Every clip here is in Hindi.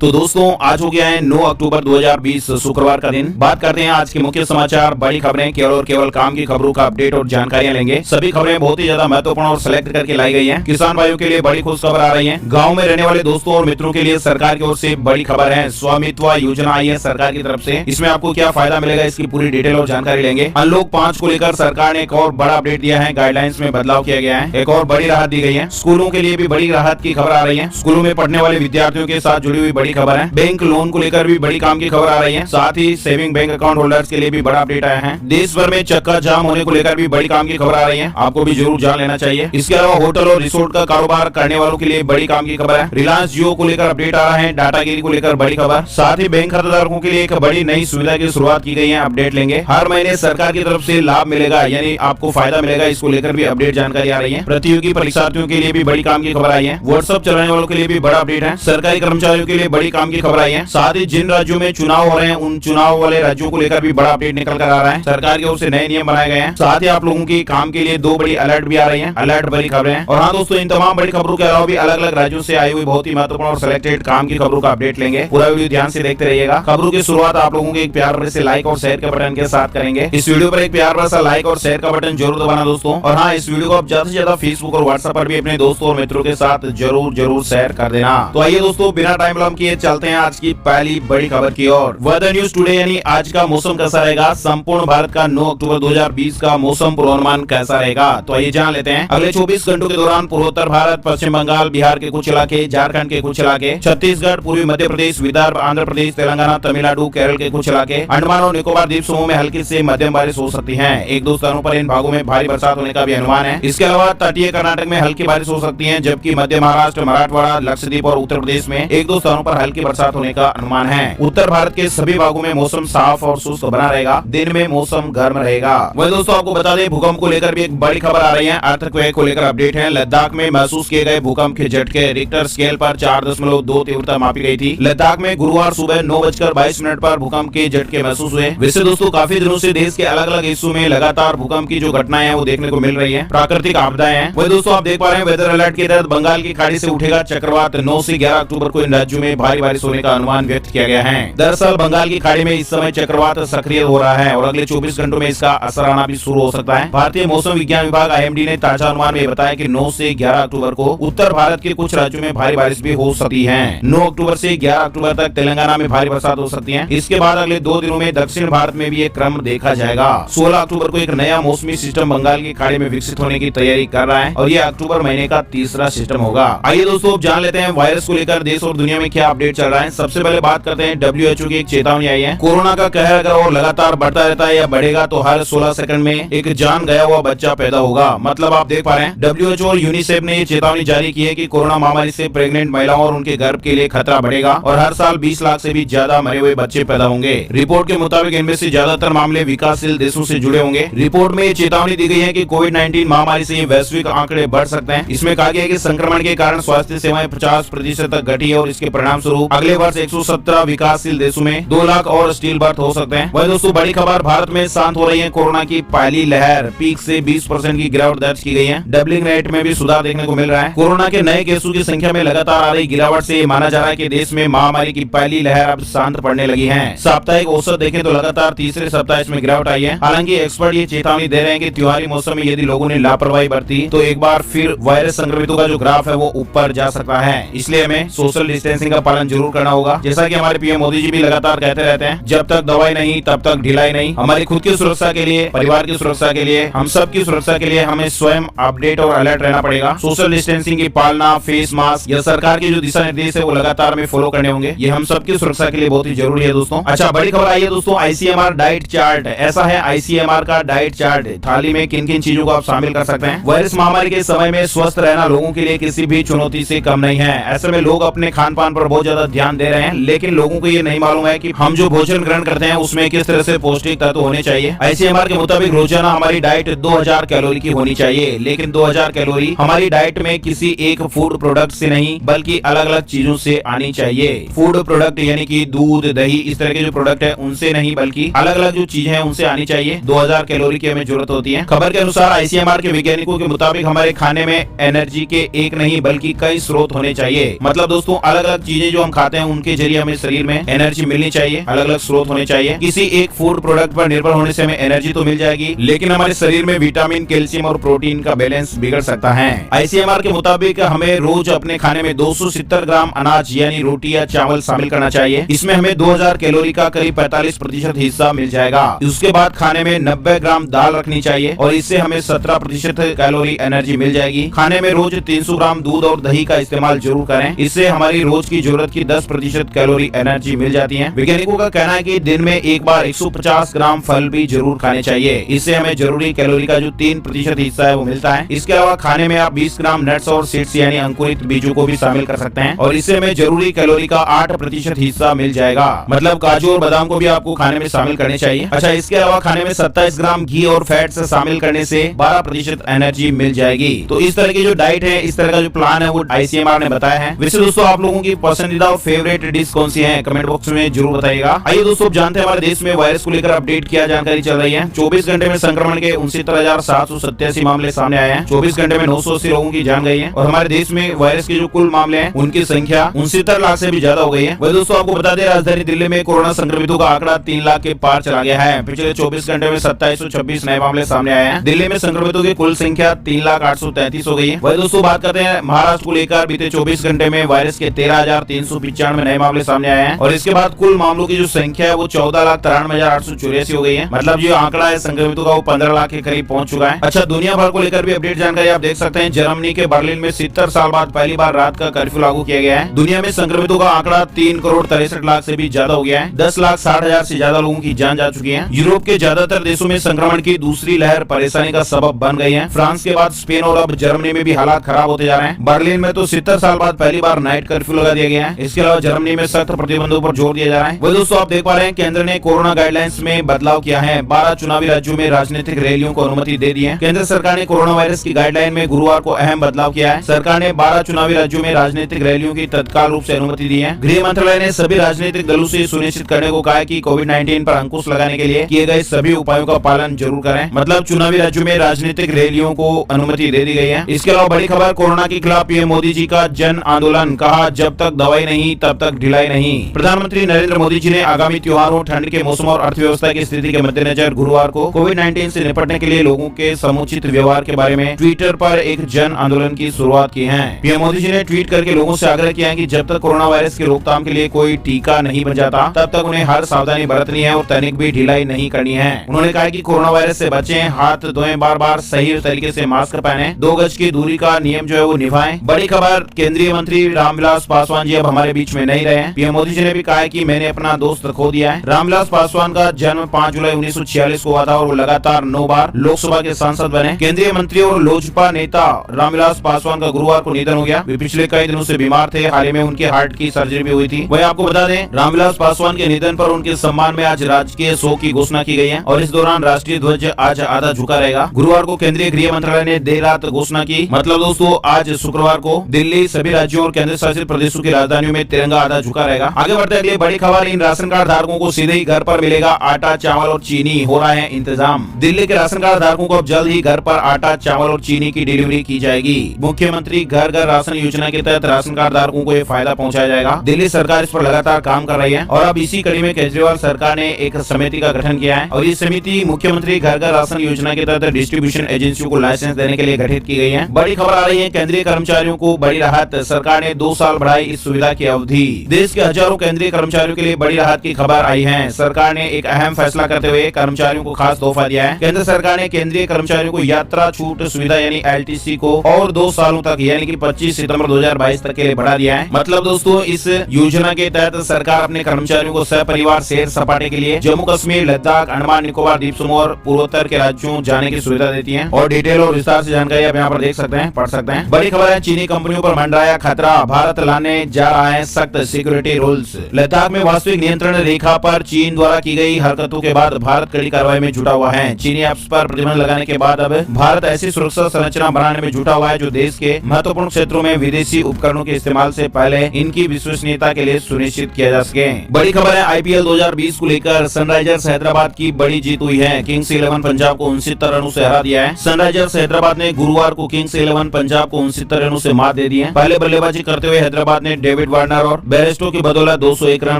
तो दोस्तों आज हो गया है 9 अक्टूबर 2020 शुक्रवार का दिन। बात करते हैं आज के मुख्य समाचार, बड़ी खबरें, केवल और केवल काम की खबरों का अपडेट और जानकारियां लेंगे। सभी खबरें बहुत ही ज्यादा महत्वपूर्ण और सिलेक्ट करके लाई गई हैं। किसान भाइयों के लिए बड़ी खुश खबर आ रही है। गाँव में रहने वाले दोस्तों और मित्रों के लिए सरकार की ओर से बड़ी खबर है। स्वामित्व योजना आई है सरकार की तरफ से। इसमें आपको क्या फायदा मिलेगा, इसकी पूरी डिटेल और जानकारी लेंगे। अनलॉक 5 को लेकर सरकार ने एक और बड़ा अपडेट दिया है। गाइडलाइंस में बदलाव किया गया है। एक और बड़ी राहत दी गई है। स्कूलों के लिए भी बड़ी राहत की खबर आ रही है। स्कूलों में पढ़ने वाले विद्यार्थियों के साथ जुड़ी हुई बड़ी खबर है। बैंक लोन को लेकर भी बड़ी काम की खबर आ रही है। साथ ही सेविंग बैंक अकाउंट होल्डर्स के लिए भी बड़ा अपडेट आया है। देश भर में चक्का जाम होने को लेकर भी बड़ी काम की खबर आ रही है। आपको भी जरूर जान लेना चाहिए। इसके अलावा होटल और रिसोर्ट का कारोबार करने वालों के लिए बड़ी काम की खबर है। रिलायंस जियो को लेकर अपडेट आ रहा है। डाटागिरी को लेकर बड़ी खबर। साथ ही बैंक खाताधारकों के लिए एक बड़ी नई सुविधा की शुरुआत की गई है। अपडेट लेंगे। हर महीने सरकार की तरफ से लाभ मिलेगा, यानी आपको फायदा मिलेगा। इसको लेकर भी अपडेट जानकारी आ रही है। प्रतियोगी परीक्षार्थियों के लिए भी बड़ी काम की खबर आई है। व्हाट्सएप चलाने वालों के लिए भी बड़ा अपडेट है। सरकारी कर्मचारियों के लिए बड़ी काम की खबर आई है। साथ ही जिन राज्यों में चुनाव हो रहे हैं उन चुनाव वाले राज्यों को लेकर भी बड़ा अपडेट निकल कर आ रहा है। सरकार की ओर से नए नियम बनाए गए हैं। साथ ही आप लोगों की काम के लिए 2 बड़ी अलर्ट भी आ रही हैं। अलर्ट बड़ी खबरें हैं। और हाँ दोस्तों, इन तमाम बड़ी खबरों के अलावा भी अलग अलग राज्यों से आई हुई बहुत ही महत्वपूर्ण और सिलेक्टेड काम की खबरों का अपडेट लेंगे। पूरा वीडियो ध्यान से देखते रहिएगा। खबरों की शुरुआत आप लोगों के एक प्यार से लाइक और शेयर के बटन के साथ करेंगे। इस वीडियो पर एक प्यार सा लाइक और शेयर का बटन जरूर दबाना दोस्तों। और हाँ, इस वीडियो को आप ज्यादा से ज्यादा फेसबुक और व्हाट्सएप पर भी अपने दोस्तों और मित्रों के साथ जरूर शेयर कर देना। तो आइए दोस्तों, बिना टाइम लॉम किए चलते हैं आज की पहली बड़ी खबर की ओर। वेदर न्यूज टुडे यानी आज का मौसम कैसा रहेगा, संपूर्ण भारत का 9 अक्टूबर 2020 का मौसम पूर्वानुमान कैसा रहेगा, तो आइए जान लेते हैं। अगले 24 घंटों के दौरान पूर्वोत्तर भारत, पश्चिम बंगाल, बिहार के कुछ इलाके, झारखंड के कुछ इलाके, छत्तीसगढ़, पूर्वी मध्य प्रदेश, विदर्भ, आंध्र प्रदेश, तेलंगाना, तमिलनाडु, केरल के कुछ इलाके, अंडमान और निकोबार द्वीप समूह में हल्की से मध्यम बारिश हो सकती है। 1-2 स्थानों पर इन भागों में भारी बरसात होने का भी अनुमान है। इसके अलावा तटीय कर्नाटक में हल्की बारिश हो सकती है, जबकि मध्य महाराष्ट्र, मराठवाड़ा, लक्षद्वीप और उत्तर प्रदेश में 1-2 स्थानों पर हल्की बरसात होने का अनुमान है। उत्तर भारत के सभी भागों में मौसम साफ और शुष्क बना रहेगा। दिन में मौसम गर्म रहेगा। वही दोस्तों, आपको बता दें भूकंप को लेकर भी एक बड़ी खबर आ रही है। अर्थक्वेक को लेकर अपडेट है। लद्दाख में महसूस किए गए भूकंप के झटके रिक्टर स्केल पर 4.2 तीव्रता मापी गई थी। लद्दाख में गुरुवार सुबह 9:22 पर भूकंप के झटके महसूस हुए। वैसे दोस्तों, काफी दिनों से देश के अलग अलग हिस्सों में लगातार भूकंप की जो घटनाएं हैं वो देखने को मिल रही है। प्राकृतिक आपदाएं हैं। वही दोस्तों, आप देख पा रहे हैं वेदर अलर्ट के तहत बंगाल की खाड़ी से उठेगा चक्रवात। 9 से 11 अक्टूबर को इन राज्यों में भारी बारिश होने का अनुमान व्यक्त किया गया है। दरअसल बंगाल की खाड़ी में इस समय चक्रवात सक्रिय हो रहा है और अगले 24 घंटों में इसका असर आना भी शुरू हो सकता है। भारतीय मौसम विज्ञान विभाग IMD ने ताजा अनुमान में बताया कि 9 से 11 अक्टूबर को उत्तर भारत के कुछ राज्यों में भारी बारिश भी हो सकती है। 9 अक्टूबर से 11 अक्टूबर तक तेलंगाना में भारी बरसात हो सकती है। इसके बाद अगले 2 दिनों में दक्षिण भारत में भी एक क्रम देखा जाएगा। 16 अक्टूबर को एक नया मौसमी सिस्टम बंगाल की खाड़ी में विकसित होने की तैयारी कर रहा है और ये अक्टूबर महीने का तीसरा सिस्टम होगा। आइए दोस्तों, अब जान लेते हैं वायरस को लेकर देश और दुनिया में क्या अपडेट चल रहा है। सबसे पहले बात करते हैं WHO की एक चेतावनी आई है। कोरोना का कहर अगर और लगातार बढ़ता रहता है या बढ़ेगा तो हर 16 सेकंड में एक जान गया हुआ बच्चा पैदा होगा। मतलब आप देख पा रहे हैं WHO और यूनिसेफ ने ये चेतावनी जारी की है कि कोरोना महामारी से प्रेग्नेंट महिलाओं और उनके गर्भ के लिए खतरा बढ़ेगा और हर साल 20 लाख से भी ज्यादा मरे हुए बच्चे पैदा होंगे। रिपोर्ट के मुताबिक इनमें से ज्यादातर मामले विकासशील देशों से जुड़े होंगे। रिपोर्ट में ये चेतावनी दी गई है कि कोविड-19 महामारी से वैश्विक आंकड़े बढ़ सकते हैं। इसमें कहा गया है कि संक्रमण के कारण स्वास्थ्य सेवाएं 50% तक घटी है और इसके परिणाम स्वरूप अगले वर्ष 117 विकासशील देशों में 2 लाख और स्टील बर्थ हो सकते हैं। वही दोस्तों, बड़ी खबर, भारत में शांत हो रही है कोरोना की पहली लहर। पीक से 20% की गिरावट दर्ज की गई है। डबलिंग रेट में भी सुधार देखने को मिल रहा है। कोरोना के नए केसों की संख्या में लगातार आ रही गिरावट से माना जा रहा है कि देश में महामारी की पहली लहर अब शांत पड़ने लगी है। साप्ताहिक औसत देखें तो लगातार तीसरे सप्ताह इसमें गिरावट आई है। हालांकि एक्सपर्ट ये चेतावनी दे रहे हैं कि त्योहारी मौसम में यदि लोगों ने लापरवाही बरती तो एक बार फिर वायरस संक्रमितों का जो ग्राफ है वो ऊपर जा सकता है। इसलिए हमें सोशल डिस्टेंसिंग का पालन जरूर करना होगा। जैसा कि हमारे पीएम मोदी जी भी लगातार कहते रहते हैं, जब तक दवाई नहीं तब तक ढिलाई नहीं। हमारी खुद की सुरक्षा के लिए, परिवार की सुरक्षा के लिए, हम सब की सुरक्षा के लिए हमें स्वयं अपडेट और अलर्ट रहना पड़ेगा। सोशल डिस्टेंसिंग की पालना, फेस मास्क या सरकार की जो दिशा निर्देश है वो लगातार हमें फॉलो करने होंगे। ये हम सब की सुरक्षा के लिए बहुत ही जरूरी है दोस्तों। अच्छा, बड़ी खबर आई है दोस्तों, ICMR डाइट चार्ट। ऐसा है ICMR का डाइट चार्ट। थाली में किन किन चीजों को आप शामिल कर सकते हैं। वायरस महामारी के समय में स्वस्थ रहना लोगों के लिए किसी भी चुनौती से कम नहीं है। ऐसे में लोग अपने खान पान पर बहुत ज्यादा ध्यान दे रहे हैं, लेकिन लोगों को ये नहीं मालूम है कि हम जो भोजन ग्रहण करते हैं उसमें किस तरह से पौष्टिक तत्व होने चाहिए। ICMR के मुताबिक रोजाना हमारी डाइट 2000 कैलोरी की होनी चाहिए, लेकिन 2000 कैलोरी हमारी डाइट में किसी एक फूड प्रोडक्ट से नहीं बल्कि अलग अलग चीजों से आनी चाहिए। फूड प्रोडक्ट यानी कि दूध, दही, इस तरह के जो प्रोडक्ट है उनसे नहीं बल्कि अलग अलग जो चीजें हैं उनसे आनी चाहिए। 2000 कैलोरी की हमें जरूरत होती है। खबर के अनुसार ICMR के वैज्ञानिकों के मुताबिक हमारे खाने में एनर्जी के एक नहीं बल्कि कई स्रोत होने चाहिए। मतलब दोस्तों, अलग अलग चीजें चीजें जो हम खाते हैं उनके जरिए हमें शरीर में एनर्जी मिलनी चाहिए, अलग अलग स्रोत होने चाहिए। किसी एक फूड प्रोडक्ट पर निर्भर होने से हमें एनर्जी तो मिल जाएगी, लेकिन हमारे शरीर में विटामिन, कैल्शियम और प्रोटीन का बैलेंस बिगड़ सकता है। ICMR के मुताबिक हमें रोज अपने खाने में 270 ग्राम अनाज यानी रोटी या चावल शामिल करना चाहिए। इसमें हमें 2000 कैलोरी का करीब 45% हिस्सा मिल जाएगा। उसके बाद खाने में 90 ग्राम दाल रखनी चाहिए और इससे हमें 17% कैलोरी एनर्जी मिल जाएगी। खाने में रोज 300 ग्राम दूध और दही का इस्तेमाल जरूर करें, इससे हमारी रोज की जरूरत की 10% कैलोरी एनर्जी मिल जाती है। वैज्ञानिकों का कहना है कि दिन में एक बार 150 ग्राम फल भी जरूर खाने चाहिए, इससे हमें जरूरी कैलोरी का जो 3% हिस्सा है वो मिलता है। इसके अलावा खाने में आप 20 ग्राम नट्स और सीड्स यानी अंकुरित बीजों को भी शामिल कर सकते हैं और इससे हमें जरूरी कैलोरी का 8% हिस्सा मिल जाएगा। मतलब काजू और बादाम को भी आपको खाने में शामिल करने चाहिए। अच्छा, इसके अलावा खाने में 27 ग्राम घी और फैट से शामिल करने से 12% एनर्जी मिल जाएगी। तो इस तरह की जो डाइट है, इस तरह का जो प्लान है वो ICMR ने बताया है। वैसे दोस्तों, आप लोगों की पसंदीदा और फेवरेट डिश कौन सी है, कमेंट बॉक्स में जरूर बताइएगा। आइए दोस्तों, जानते हैं हमारे देश में वायरस को लेकर अपडेट किया जानकारी चल रही है। 24 घंटे में संक्रमण के 69,787 मामले सामने आए हैं। 24 घंटे में 980 लोगों की जान गई है और हमारे देश में वायरस के जो कुल मामले हैं उनकी संख्या 69 लाख से भी ज्यादा हो गई है। वही दोस्तों, आपको बता दें, राजधानी दिल्ली में कोरोना संक्रमितों का आंकड़ा 3 लाख के पार चला गया है। पिछले 24 घंटे में 2726 नए मामले सामने आए हैं। दिल्ली में संक्रमितों की कुल संख्या 3,833 हो गई है। वही दोस्तों, बात करते हैं महाराष्ट्र को लेकर। बीते 24 घंटे में वायरस के 13,395 नए मामले सामने आए हैं और इसके बाद कुल मामलों की जो संख्या है वो 14,93,884 हो गई है। मतलब जो आंकड़ा है संक्रमितों का वो 15 लाख के करीब पहुंच चुका है। अच्छा, दुनिया भर को लेकर भी अपडेट जानकारी आप देख सकते हैं। जर्मनी के बर्लिन में 70 साल बाद पहली बार रात का कर्फ्यू लागू किया गया है। दुनिया में संक्रमितों का आंकड़ा 3,63,00,000 से भी ज्यादा हो गया है। 10,60,000 से ज्यादा लोगों की जान जा चुकी है। यूरोप के ज्यादातर देशों में संक्रमण की दूसरी लहर परेशानी का सबब बन गई है। फ्रांस के बाद स्पेन और अब जर्मनी में भी हालात खराब होते जा रहे हैं। बर्लिन में तो 70 साल बाद पहली बार नाइट कर्फ्यू लगा दिया गया है। इसके अलावा जर्मनी में सख्त प्रतिबंधों पर जोर दिया जा रहा है। वही दोस्तों, आप देख पा रहे हैं, केंद्र ने कोरोना गाइडलाइंस में बदलाव किया है। 12 चुनावी राज्यों में राजनीतिक रैलियों को अनुमति दे दी है। केंद्र सरकार ने कोरोना वायरस की गाइडलाइन में गुरुवार को अहम बदलाव किया है। सरकार ने 12 चुनावी राज्यों में राजनीतिक रैलियों की तत्काल रूप से अनुमति दी है। गृह मंत्रालय ने सभी राजनीतिक दलों से सुनिश्चित करने को कहा है कि कोविड-19 पर अंकुश लगाने के लिए किए गए सभी उपायों का पालन जरूर करें। मतलब चुनावी राज्यों में राजनीतिक रैलियों को अनुमति दे दी गई है। इसके अलावा बड़ी खबर, कोरोना के खिलाफ पीएम मोदी जी का जन आंदोलन, कहा जब तक दवाई नहीं तब तक ढिलाई नहीं। प्रधानमंत्री नरेंद्र मोदी जी ने आगामी त्योहारों, ठंड के मौसम और अर्थव्यवस्था की स्थिति के मद्देनजर गुरुवार को कोविड-19 से निपटने के लिए लोगों के समुचित व्यवहार के बारे में ट्विटर पर एक जन आंदोलन की शुरुआत की है। पीएम मोदी जी ने ट्वीट करके लोगों से आग्रह किया है कि जब तक कोरोना वायरस की रोकथाम के लिए कोई टीका नहीं बन जाता तब तक उन्हें हर सावधानी बरतनी है और तनिक भी ढिलाई नहीं करनी है। उन्होंने कहा कि कोरोना वायरस से बचें, हाथ धोएं, बार बार सही तरीके से मास्क पहने, 2 गज की दूरी का नियम जो है वो निभाएं। बड़ी खबर, केंद्रीय मंत्री रामविलास पासवान जी अब हमारे बीच में नहीं रहे। पीएम मोदी जी ने भी कहा है कि मैंने अपना दोस्त खो दिया है। रामविलास पासवान का जन्म 5 जुलाई 1946 को हुआ था और वो लगातार 9 बार लोकसभा के सांसद बने। केंद्रीय मंत्री और लोजपा नेता रामविलास पासवान का गुरुवार को निधन हो गया। वे पिछले कई दिनों से बीमार थे। हाल ही में उनके हार्ट की सर्जरी भी हुई थी। वही आपको बता दें, रामविलास पासवान के निधन पर उनके सम्मान में आज राजकीय शोक की घोषणा की गई है और इस दौरान राष्ट्रीय ध्वज आज आधा झुका रहेगा। गुरुवार को केंद्रीय गृह मंत्रालय ने देर रात घोषणा की। मतलब दोस्तों, आज शुक्रवार को दिल्ली, सभी राज्यों और केंद्र शासित प्रदेशों की राजधानियों में तिरंगा आधा झुका रहेगा। आगे बढ़ते अगली बड़ी खबर, इन राशन कार्ड धारकों को सीधे ही घर पर मिलेगा आटा, चावल और चीनी, हो रहा है इंतजाम। दिल्ली के राशन कार्ड धारकों को अब जल्द ही घर पर आटा, चावल और चीनी की डिलीवरी की जाएगी। मुख्यमंत्री घर घर राशन योजना के तहत राशन कार्ड धारकों को ये फायदा पहुंचाया जाएगा। दिल्ली सरकार इस पर लगातार काम कर रही है और अब इसी कड़ी में केजरीवाल सरकार ने एक समिति का गठन किया है और ये समिति मुख्यमंत्री घर घर राशन योजना के तहत डिस्ट्रीब्यूशन एजेंसियों को लाइसेंस देने के लिए गठित की गई है। बड़ी खबर आ रही है, केंद्रीय कर्मचारियों को बड़ी राहत, सरकार ने 2 साल बढ़ाई इस सुविधा की अवधि। देश के हजारों केंद्रीय कर्मचारियों के लिए बड़ी राहत की खबर आई है। सरकार ने एक अहम फैसला करते हुए कर्मचारियों को खास तोहफा दिया है। केंद्र सरकार ने केंद्रीय कर्मचारियों को यात्रा छूट सुविधा यानी LTC को और 2 सालों तक यानी कि 25 सितंबर 2022 तक के लिए बढ़ा दिया है। मतलब दोस्तों, इस योजना के तहत सरकार अपने कर्मचारियों को सपरिवार सैर सपाटे के लिए जम्मू कश्मीर, लद्दाख, अंडमान निकोबार द्वीप समूह और पूर्वोत्तर के राज्यों जाने की सुविधा देती है। और डिटेल और विस्तार से जानकारी आप यहाँ पर देख सकते हैं, पढ़ सकते हैं। बड़ी खबर है, चीनी कंपनियों पर मंडराया खतरा, भारत लाने जा रहा है सख्त सिक्योरिटी रूल्स। लद्दाख में वास्तविक नियंत्रण रेखा पर चीन द्वारा की गई हरकतों के बाद भारत कड़ी कार्रवाई में जुटा हुआ है। चीनी ऐप्स पर प्रतिबंध लगाने के बाद अब भारत ऐसी सुरक्षा संरचना बनाने में जुटा हुआ है जो देश के महत्वपूर्ण क्षेत्रों में विदेशी उपकरणों के इस्तेमाल से पहले इनकी विश्वसनीयता के लिए सुनिश्चित किया जा सके। बड़ी खबर है, IPL 2020 को लेकर सनराइजर्स हैदराबाद की बड़ी जीत हुई है। किंग्स 11 पंजाब को 69 रनों से हरा दिया है। सनराइजर्स हैदराबाद ने गुरुवार को किंग्स 11 पंजाब को 69 रनों से मात दे दी है। पहले बल्लेबाजी करते हुए हैदराबाद ने डेविड डेविड वार्नर और बेरेस्टो की बदौलत 201 रन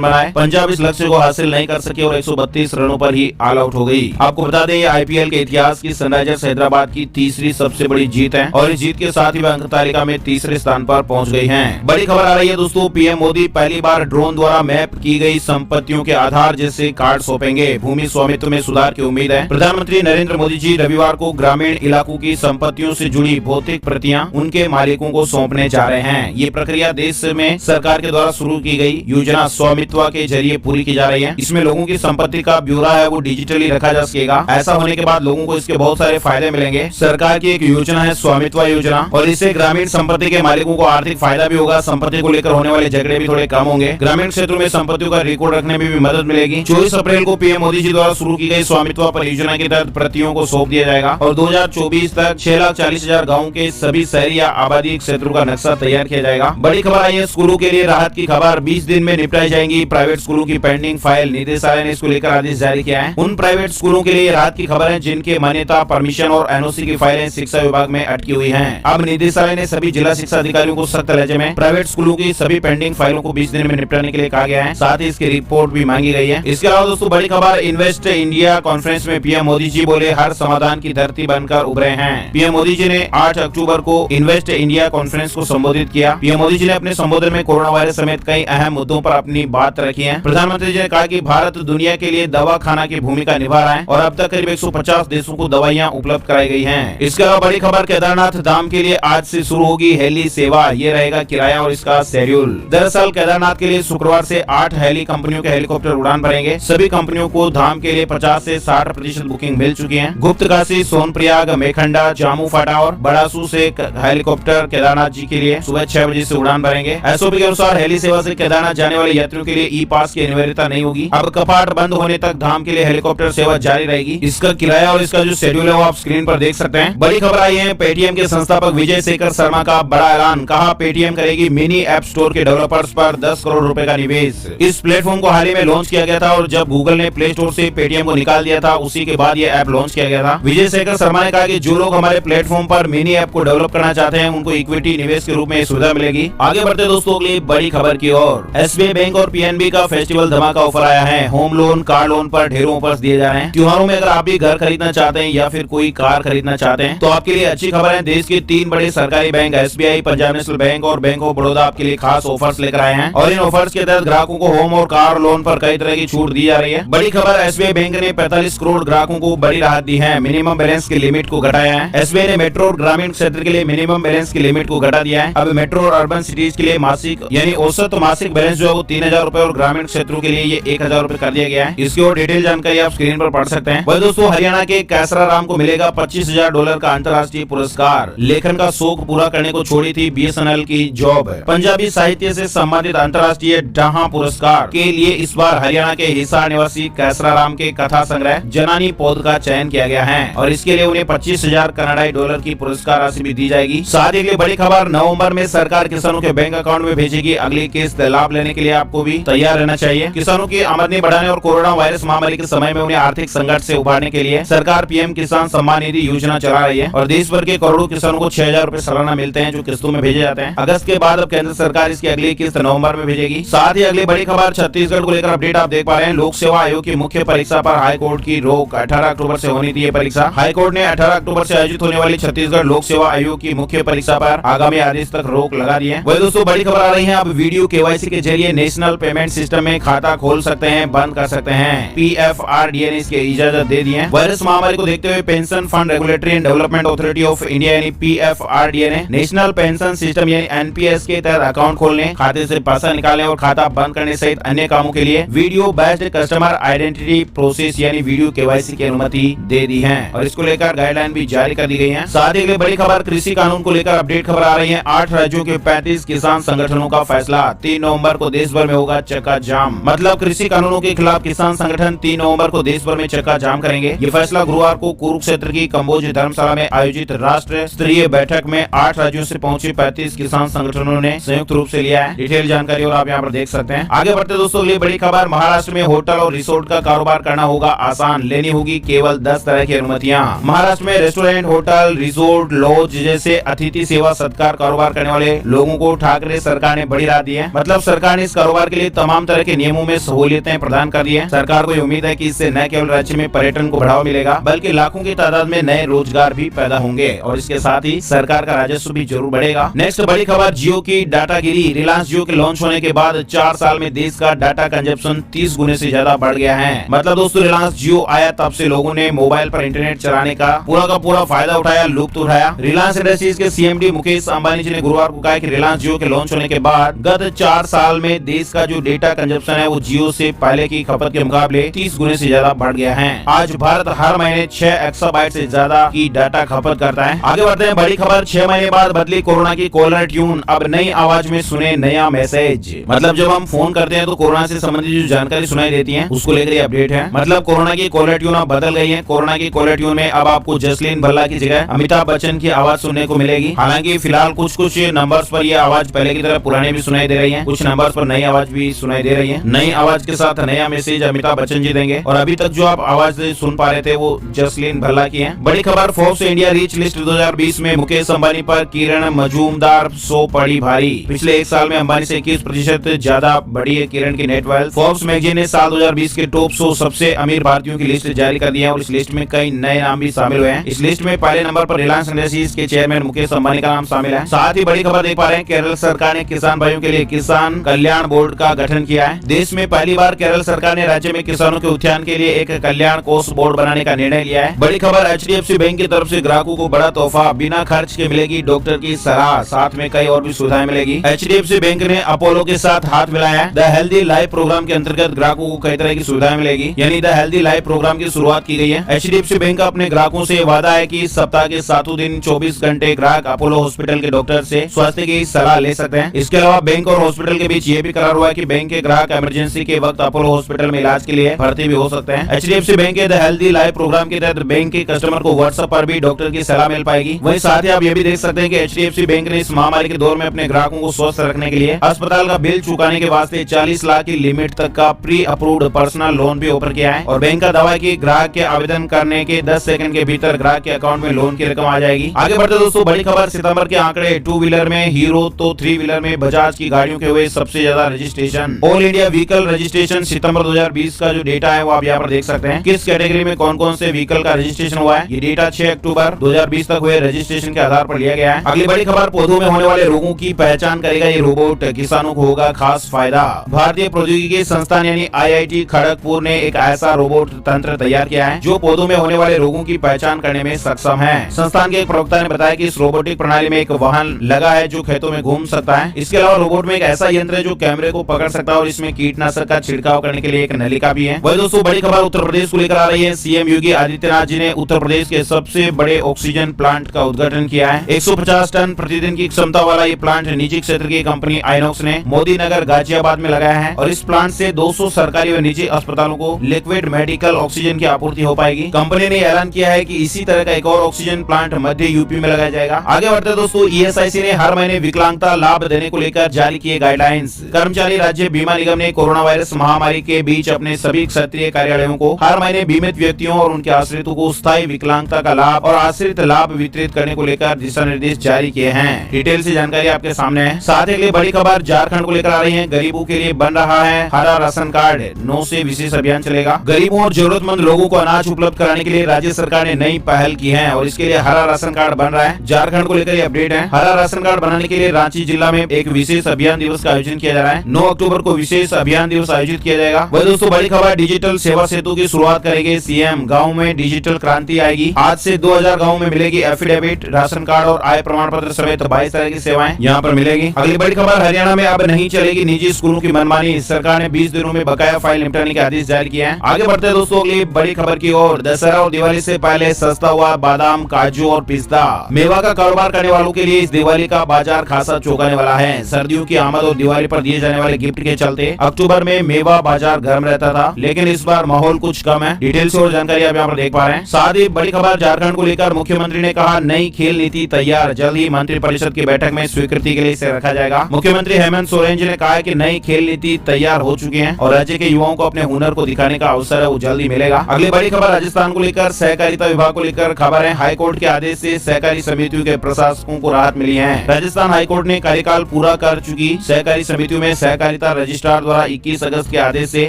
बनाए। पंजाब इस लक्ष्य को हासिल नहीं कर सकी और 132 रनों पर ही ऑल आउट हो गई। आपको बता दें, ये आईपीएल के इतिहास की सनराइजर्स हैदराबाद की तीसरी सबसे बड़ी जीत है और इस जीत के साथ ही वह अंक तालिका में तीसरे स्थान पर पहुंच गई हैं। बड़ी खबर आ रही है दोस्तों, पीएम मोदी पहली बार ड्रोन द्वारा मैप की गई संपत्तियों के आधार जैसे कार्ड सौंपेंगे। भूमि स्वामित्व में सुधार की उम्मीद है। प्रधानमंत्री नरेंद्र मोदी जी रविवार को ग्रामीण इलाकों की संपत्तियों से जुड़ी भौतिक प्रतियां उनके मालिकों को सौंपने जा रहे हैं। ये प्रक्रिया देश में सरकार के द्वारा शुरू की गई योजना स्वामित्व के जरिए पूरी की जा रही है। इसमें लोगों की संपत्ति का ब्यौरा है वो डिजिटली रखा जा सकेगा। ऐसा होने के बाद लोगों को इसके बहुत सारे फायदे मिलेंगे। सरकार की एक योजना है स्वामित्व योजना और इससे ग्रामीण संपत्ति के मालिकों को आर्थिक फायदा भी होगा। संपत्ति को लेकर होने वाले झगड़े भी थोड़े कम होंगे। ग्रामीण क्षेत्रों में संपत्तियों का रिकॉर्ड रखने में भी मदद मिलेगी। 24 अप्रैल को पीएम मोदी जी द्वारा शुरू की गई स्वामित्व परियोजना के तहत प्रतियों को सौंप दिया जाएगा और 2024 तक 6,40,000 गाँव के सभी शहरी या आबादी क्षेत्रों का नक्शा तैयार किया जाएगा। बड़ी खबर आई है स्कूलों के लिए राहत की खबर। 20 दिन में निपटाई जाएंगी प्राइवेट स्कूलों की पेंडिंग फाइल। निदेशालय ने इसको लेकर आदेश जारी किया है। उन प्राइवेट स्कूलों के लिए राहत की खबर है जिनके मान्यता, परमिशन और एनओसी की फाइलें शिक्षा विभाग में अटकी हुई हैं। अब निदेशालय ने सभी जिला शिक्षा अधिकारियों को सख्त लहजे में प्राइवेट स्कूलों की सभी पेंडिंग फाइलों को 20 दिन में निपटाने के लिए कहा गया है। साथ ही इसकी रिपोर्ट भी मांगी गई है। इसके अलावा दोस्तों बड़ी खबर, इन्वेस्ट इंडिया कॉन्फ्रेंस में पीएम मोदी जी बोले हर समाधान की धरती बनकर उभरे हैं। पीएम मोदी जी ने 8 अक्टूबर को इन्वेस्ट इंडिया कॉन्फ्रेंस को संबोधित किया। पीएम मोदी जी ने अपने संबोधन में कोरोना वायरस समेत कई अहम मुद्दों पर अपनी बात रखी है। प्रधानमंत्री जी ने कहा कि भारत दुनिया के लिए दवा खाना की भूमिका निभा रहा है और अब तक करीब 150 देशों को दवाइयां उपलब्ध कराई गई हैं। इसके अलावा बड़ी खबर, केदारनाथ धाम के लिए आज से शुरू होगी हेली सेवा। ये रहेगा किराया और इसका शेड्यूल। दरअसल केदारनाथ के लिए शुक्रवार से 8 हेली कंपनियों के हेलीकॉप्टर उड़ान भरेंगे। सभी कंपनियों को धाम के लिए 50 से 60% बुकिंग मिल चुकी है। गुप्तकाशी, सोनप्रयाग, मेखंडा, जामू फाटा और बड़ासू से हेलीकॉप्टर केदारनाथ जी के लिए सुबह 6 बजे से उड़ान भरेंगे। एसओपी के अनुसार हेली सेवा से केदारनाथ जाने वाले यात्रियों के लिए ई पास की अनिवार्यता नहीं होगी। अब कपाट बंद होने तक धाम के लिए हेलीकॉप्टर सेवा जारी रहेगी। इसका किराया और इसका जो शेड्यूल है वो आप स्क्रीन पर देख सकते हैं। बड़ी खबर आई है पेटीएम के संस्थापक विजय शेखर शर्मा का बड़ा ऐलान। कहा पेटीएम करेगी मिनी ऐप स्टोर के डेवलपर्स पर 10 करोड़ रुपए का निवेश। इस प्लेटफॉर्म को हाल ही में लॉन्च किया गया था और जब गूगल ने प्ले स्टोर से पेटीएम को निकाल दिया था उसी के बाद ये ऐप लॉन्च किया गया था। विजय शेखर शर्मा ने कहा कि जो लोग हमारे प्लेटफॉर्म पर मिनी ऐप को डेवलप करना चाहते हैं उनको इक्विटी निवेश के रूप में सुविधा मिलेगी। आगे बढ़ते दोस्तों अगली बड़ी खबर की ओर। एसबीआई बैंक और पीएनबी का फेस्टिवल धमाका ऑफर आया है। होम लोन, कार लोन पर ढेरों ऑफर्स दिए जा रहे हैं। त्योहारों में अगर आप भी घर खरीदना चाहते हैं या फिर कोई कार खरीदना चाहते हैं तो आपके लिए अच्छी खबर है। देश के 3 बड़े सरकारी bank SBI, Punjab national bank और बैंक ऑफ बड़ौदा आपके लिए खास ऑफर्स लेकर आए हैं और इन ऑफर्स के तहत ग्राहकों को होम और कार लोन पर कई तरह की छूट दी जा रही है। बड़ी खबर, एसबीआई बैंक ने 45 करोड़ ग्राहकों को बड़ी राहत दी है। मिनिमम बैलेंस की लिमिट को घटाया है। एसबीआई ने मेट्रो और ग्रामीण क्षेत्र के लिए मिनिमम बैलेंस की लिमिट को घटा दिया है। अब मेट्रो और अर्बन सिटीज के लिए मासिक यानी औसत मासिक बैलेंस जो है वो 3,000 रुपए और ग्रामीण क्षेत्रों के लिए ये 1,000 रुपए कर दिया गया है। इसकी और डिटेल जानकारी आप स्क्रीन पर पढ़ सकते हैं। वही दोस्तों हरियाणा के कैसरा राम को मिलेगा $25,000 का अंतर्राष्ट्रीय पुरस्कार। लेखन का शौक पूरा करने को छोड़ी थी बीएसएनएल की जॉब। पंजाबी साहित्य से संबंधित अंतर्राष्ट्रीय डाहा पुरस्कार के लिए इस बार हरियाणा के हिसार निवासी कैसरा राम के कथा संग्रह जनानी पौध का चयन किया गया है और इसके लिए उन्हें $25,000 की पुरस्कार राशि भी दी जाएगी। साथ ही बड़ी खबर, नवंबर में सरकार किसानों के बैंक अकाउंट में भेजेगी अगली किस्त। लाभ लेने के लिए आपको भी तैयार रहना चाहिए। किसानों की आमदनी बढ़ाने और कोरोना वायरस महामारी के समय में उन्हें आर्थिक संकट से उबारने के लिए सरकार पीएम किसान सम्मान निधि योजना चला रही है और देश भर के करोड़ों किसानों को 6,000 रुपए सालाना मिलते हैं जो किस्तों में भेजे जाते हैं। अगस्त के बाद अब केंद्र सरकार इसकी अगली किस्त नवंबर में भेजेगी। साथ ही अगली बड़ी खबर, छत्तीसगढ़ को लेकर अपडेट आप देख पा रहे हैं। लोक सेवा आयोग की मुख्य परीक्षा पर हाई कोर्ट की रोक। 18 अक्टूबर से होनी थी ये परीक्षा। हाई कोर्ट ने 18 अक्टूबर से आयोजित होने वाली छत्तीसगढ़ लोक सेवा आयोग की मुख्य परीक्षा पर आगामी आदेश तक रोक लगा दी है। वही दोस्तों बड़ी खबर आ रही है, अब वीडियो केवाईसी के जरिए नेशनल पेमेंट सिस्टम में खाता खोल सकते हैं, बंद कर सकते हैं। पीएफआरडीए ने इसकी इजाजत दे दी है। वायरस महामारी को देखते हुए pension fund regulatory and development authority of India यानी पीएफआरडीए ने नेशनल पेंशन सिस्टम यानी एनपीएस के तहत अकाउंट खोलने, खाते से पैसा निकालने और खाता बंद करने सहित अन्य कामों के लिए video based customer identity process यानी वीडियो केवाईसी की अनुमति दे दी है और इसको लेकर गाइडलाइन भी जारी कर दी गई है। साथ ही बड़ी खबर, कृषि कानून को लेकर अपडेट खबर आ रही है। 8 राज्यों के 35 किसान संगठनों का फैसला। 3 नवंबर को देश भर में होगा चक्का जाम। मतलब कृषि कानूनों के खिलाफ किसान संगठन 3 नवंबर को देश भर में चक्का जाम करेंगे। ये फैसला गुरुवार को कुरुक्षेत्र की कंबोज धर्मशाला में आयोजित राष्ट्र स्तरीय बैठक में 8 राज्यों से पहुंचे 35 किसान संगठनों ने संयुक्त रूप से लिया है। डिटेल जानकारी और आप यहाँ पर देख सकते हैं। आगे बढ़ते दोस्तों अगली बड़ी खबर, महाराष्ट्र में होटल और रिसोर्ट का कारोबार करना होगा आसान, लेनी होगी केवल 10 तरह की अनुमतियां। महाराष्ट्र में रेस्टोरेंट, होटल, रिसोर्ट, लॉज जैसे अतिथि सेवा सत्कार कारोबार करने वाले लोगों को ठाकरे सरकार सरकार ने बड़ी राहत दी है। मतलब सरकार ने इस कारोबार के लिए तमाम तरह के नियमों में सहूलियतें प्रदान कर दी है। सरकार को उम्मीद है कि इससे न केवल राज्य में पर्यटन को बढ़ावा मिलेगा बल्कि लाखों की तादाद में नए रोजगार भी पैदा होंगे और इसके साथ ही सरकार का राजस्व भी जरूर बढ़ेगा। नेक्स्ट बड़ी खबर, जियो की डाटागिरी। रिलायंस जियो के लॉन्च होने के बाद 4 साल में देश का डाटा कंजप्शन 30 गुने से ज्यादा बढ़ गया है। मतलब दोस्तों रिलायंस जियो आया तब से लोगों ने मोबाइल पर इंटरनेट चलाने का पूरा फायदा उठाया, लुत्फ उठाया। रिलायंस इंडस्ट्रीज के सीएमडी मुकेश अंबानी जी ने गुरुवार को कहा कि रिलायंस जियो के लॉन्च होने के बाद गत 4 साल में देश का जो डेटा कंजप्शन है वो जियो से पहले की खपत के मुकाबले 30 गुने से ज्यादा बढ़ गया है। आज भारत हर महीने 6 एक्साबाइट से ज्यादा की डाटा खपत करता है। आगे बढ़ते हैं, बड़ी खबर, 6 महीने बाद बदली कोरोना की कॉलर ट्यून, अब नई आवाज में सुने नया मैसेज। मतलब जब हम फोन करते हैं तो कोरोना से संबंधित जो जानकारी सुनाई देती है उसको लेकर ये अपडेट है। मतलब कोरोना की कॉलर ट्यून अब बदल गई है। कोरोना की कॉलर ट्यून में अब आपको जसलीन भल्ला की जगह अमिताभ बच्चन की आवाज सुनने को मिलेगी। हालांकि फिलहाल कुछ नंबर्स पर ये आवाज पहले की तरह पुराने भी सुनाई दे रही है, कुछ नंबर्स पर नई आवाज भी सुनाई दे रही है। नई आवाज के साथ नया मैसेज अमिताभ बच्चन जी देंगे और अभी तक जो आप आवाज सुन पा रहे थे वो जसलीन भल्ला की है। बड़ी खबर, फोर्ब्स इंडिया रिच लिस्ट 2020 में मुकेश अंबानी पर किरण मजूमदार 100 पड़ी भारी। पिछले एक साल में अंबानी से 21% ज्यादा बढ़ी है किरण की नेटवर्थ। फोर्ब्स मैगजीन ने साल 2020 के टॉप 100 सबसे अमीर भारतीयों की लिस्ट जारी कर दी है और इस लिस्ट में कई नए नाम भी शामिल हुए हैं। इस लिस्ट में पहले नंबर पर रिलायंस इंडस्ट्रीज के चेयरमैन मुकेश अंबानी का नाम शामिल है। साथ ही बड़ी खबर देख पा रहे हैं, केरल सरकार ने किसान भाइयों के लिए किसान कल्याण बोर्ड का गठन किया है। देश में पहली बार केरल सरकार ने राज्य में किसानों के उत्थान के लिए एक कल्याण कोष बोर्ड बनाने का निर्णय लिया है। बड़ी खबर, एचडीएफसी बैंक की तरफ से ग्राहकों को बड़ा तोहफा, बिना खर्च के मिलेगी डॉक्टर की सलाह, साथ में कई और भी सुविधाएं मिलेगी। एचडीएफसी बैंक ने अपोलो के साथ हाथ मिलाया है। द हेल्दी लाइफ प्रोग्राम के अंतर्गत ग्राहकों को कई तरह की सुविधाएं मिलेगी, यानी द हेल्दी लाइफ प्रोग्राम की शुरुआत की गई है। एचडीएफसी बैंक का अपने ग्राहकों से वादा है कि सप्ताह के 7 दिन 24 घंटे ग्राहक अपोलो हॉस्पिटल के डॉक्टर से स्वास्थ्य की सलाह ले सकते हैं। इसके अलावा बैंक और हॉस्पिटल के बीच ये भी करार हुआ है कि बैंक के ग्राहक इमरजेंसी के वक्त अपोलो हॉस्पिटल में इलाज के लिए भर्ती भी हो सकते हैं। एचडीएफसी बैंक के द हेल्दी लाइफ प्रोग्राम के तहत बैंक के कस्टमर को व्हाट्सएप पर भी डॉक्टर की सलाह मिल पाएगी। वहीं साथ ही आप ये भी देख सकते हैं कि एचडीएफसी बैंक ने इस महामारी के दौर में अपने ग्राहकों को स्वस्थ रखने के लिए अस्पताल का बिल चुकाने के वास्ते 40 लाख की लिमिट तक का प्री अप्रूव्ड पर्सनल लोन भी ऑफर किया है और बैंक का दावा है कि ग्राहक के आवेदन करने के 10 सेकंड के भीतर ग्राहक के अकाउंट में लोन की रकम आ जाएगी। आगे बढ़ते दोस्तों, बड़ी खबर, सितंबर के आंकड़े, 2 व्हीलर में हीरो तो 3 व्हीलर में बजाज की गाड़ियों के हुए सबसे ज्यादा registration. All India vehicle registration सितंबर 2020 का जो डेटा है वो आप यहाँ पर देख सकते हैं। किस कैटेगरी में कौन कौन से व्हीकल का रजिस्ट्रेशन हुआ है, ये डेटा 6 अक्टूबर 2020 तक हुए रजिस्ट्रेशन के आधार पर लिया गया है। अगली बड़ी खबर, पौधों में होने वाले रोगों की पहचान करेगा ये रोबोट, किसानों को होगा खास फायदा। भारतीय प्रौद्योगिकी संस्थान यानी आईआईटी खड़गपुर ने एक ऐसा रोबोट तंत्र तैयार किया है जो पौधों में होने वाले रोगों की पहचान करने में सक्षम है। संस्थान के एक प्रवक्ता ने बताया कि इस रोबोटिक प्रणाली में एक वाहन लगा है जो खेतों में घूम सकता है। इसके अलावा रोबोट में एक ऐसा यंत्र है जो कैमरे को पकड़ सकता है और इसमें कीटनाशक का छिड़काव करने के लिए एक नलिका भी है। वही दोस्तों बड़ी खबर उत्तर प्रदेश को लेकर आ रही है। सीएम योगी आदित्यनाथ जी ने उत्तर प्रदेश के सबसे बड़े ऑक्सीजन प्लांट का उद्घाटन किया है। 150 टन प्रतिदिन की क्षमता वाला ये प्लांट निजी क्षेत्र की कंपनी आइनॉक्स ने मोदी नगर गाजियाबाद में लगाया है और इस प्लांट से 200 सरकारी व निजी अस्पतालों को लिक्विड मेडिकल ऑक्सीजन की आपूर्ति हो पाएगी। कंपनी ने ऐलान किया है कि इसी तरह का एक और ऑक्सीजन प्लांट मध्य यूपी में लगाया जाएगा। आगे बढ़ते दोस्तों, ईएसआईसी ने हर महीने विकलांगता लाभ देने को लेकर जारी किए गाइडलाइंस। कर्मचारी राज्य बीमा निगम ने कोरोना वायरस महामारी के बीच अपने सभी क्षेत्रीय कार्यालयों को हर महीने बीमित व्यक्तियों और उनके आश्रितों को स्थायी विकलांगता का लाभ और आश्रित लाभ वितरित करने को लेकर दिशा निर्देश जारी किए हैं। डिटेल से जानकारी आपके सामने है। साथ ही अगली बड़ी खबर झारखंड को लेकर आ रही है। गरीबों के लिए बन रहा है हरा राशन कार्ड, 9 से विशेष अभियान चलेगा। गरीबों और जरूरतमंद लोगों को अनाज उपलब्ध कराने के लिए राज्य सरकार ने नई पहल की है और इसके लिए हरा राशन कार्ड बन रहा है। झारखंड को लेकर ये अपडेट है। हरा राशन कार्ड बनाने के लिए रांची जिला में एक विशेष अभियान दिवस का आयोजन किया जा रहा है। 9 अक्टूबर को विशेष अभियान दिवस आयोजित किया जाएगा। वही दोस्तों बड़ी खबर, डिजिटल सेवा सेतु की शुरुआत करेंगे सीएम, गाँव में डिजिटल क्रांति आएगी। आज से 2000 गाँव में मिलेगी एफिडेविट, राशन कार्ड और आय प्रमाण पत्र समेत 22 तरह की सेवाएं यहाँ पर मिलेगी। अगली बड़ी खबर, हरियाणा में अब नहीं चलेगी निजी स्कूलों की मनमानी, सरकार ने 20 दिनों में बकाया फाइल निपटाने के आदेश जारी किए हैं। आगे बढ़ते हैं दोस्तों अगली बड़ी खबर की ओर। दशहरा और दिवाली से पहले सस्ता हुआ बादाम, काजू और पिस्ता। मेवा का कारोबार करने वालों के लिए इस दिवाली का बाजार खासा चौंकाने वाला है। सर्दियों की आमद और दिवाली पर दिए जाने वाले गिफ्ट के चलते अक्टूबर में मेवा बाजार गर्म रहता था, लेकिन इस बार माहौल कुछ कम है। डिटेल से और जानकारी आप यहाँ पर देख पा रहे हैं। साथ ही बड़ी खबर, झारखंड को लेकर मुख्यमंत्री ने कहा नई खेल नीति तैयार, जल्द ही मंत्रिपरिषद की बैठक में स्वीकृति के लिए इसे रखा जाएगा। मुख्यमंत्री हेमंत सोरेन जी ने कहा है कि नई खेल नीति तैयार हो चुकी है और राज्य के युवाओं को अपने हुनर को दिखाने का अवसर है वो जल्दी मिलेगा। अगली बड़ी खबर, राजस्थान को लेकर सहकारिता विभाग को लेकर खबर है। हाईकोर्ट के आदेश से सहकारी समितियों के प्रशासकों को राहत मिली है। राजस्थान हाईकोर्ट ने कार्यकाल पूरा कर चुकी सहकारी समितियों में सहकारिता रजिस्ट्रार द्वारा 21 अगस्त के आदेश से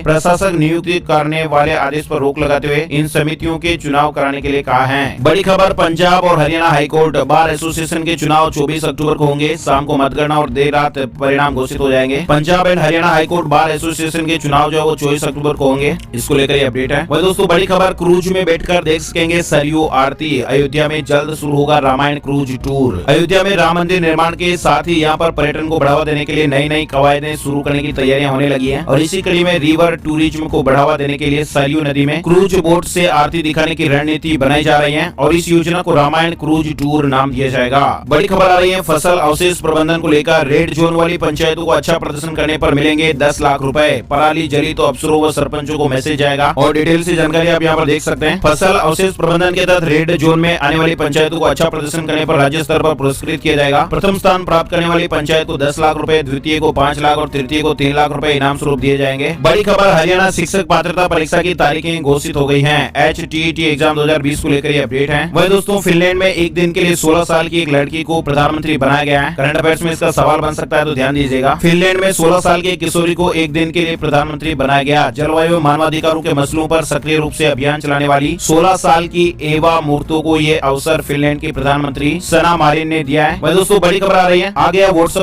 प्रशासक नियुक्ति करने वाले आदेश पर रोक लगाते हुए इन समितियों के चुनाव कराने के लिए कहा है। बड़ी खबर, पंजाब और हरियाणा हाईकोर्ट बार एसोसिएशन के चुनाव 24 अक्टूबर को होंगे। शाम को मतगणना और देर रात परिणाम घोषित हो जाएंगे। Punjab and Haryana high court bar association के चुनाव जो है वो 24 अक्टूबर को होंगे। इसको लेकर ये अपडेट है। वही दोस्तों बड़ी खबर, क्रूज में बैठकर देख सकेंगे सरयू आरती। अयोध्या में जल्द शुरू होगा रामायण क्रूज टूर। अयोध्या में राम मंदिर निर्माण के साथ ही यहाँ पर पर्यटन को बढ़ावा देने के लिए नई नई कवायदें शुरू करने की तैयारियां होने लगी हैं और इसी कड़ी में रिवर टूरिज्म को बढ़ावा देने के लिए सरयू नदी में क्रूज बोट से आरती दिखाने की रणनीति बनाई जा रही है और इस योजना को रामायण क्रूज टूर नाम दिया जाएगा। बड़ी खबर आ रही है, फसल अवशेष प्रबंधन को लेकर रेड जोन वाली पंचायतों को अच्छा प्रदर्शन करने पर मिलेंगे 10 लाख रुपए। पराली जली तो अफसरों व सरपंचों को मैसेज जाएगा और डिटेल से जानकारी आप यहाँ पर देख सकते हैं। फसल अवशेष प्रबंधन के तहत रेड जोन में आने वाली पंचायतों को अच्छा प्रदर्शन करने पर राज्य स्तर पर पुरस्कृत किया जाएगा। प्रथम स्थान प्राप्त करने वाली पंचायत को 10 लाख रुपए, द्वितीय को 5 लाख और तृतीय को 3 लाख रुपए इनाम स्वरूप दिए जाएंगे। बड़ी खबर, हरियाणा शिक्षक पात्रता परीक्षा की तारीखें घोषित हो गई हैं। HTET एग्जाम 2020 को लेकर ये अपडेट है। वही दोस्तों फिनलैंड में एक दिन के लिए 16 साल की एक लड़की को प्रधानमंत्री बनाया गया है। करंट अफेयर्स में इसका सवाल बन सकता है तो ध्यान दीजिएगा। फिनलैंड में 16 साल की एक किशोरी को एक दिन के लिए प्रधानमंत्री बनाया गया। जलवायु मानवाधिकारों के मसलों पर सक्रिय रूप से अभियान चलाने वाली 16 साल की एवा मूर्तो को ये अवसर फिनलैंड के प्रधानमंत्री सना मारिन ने दिया है। वही दोस्तों बड़ी खबर आ रही है, आ गया व्हाट्सएप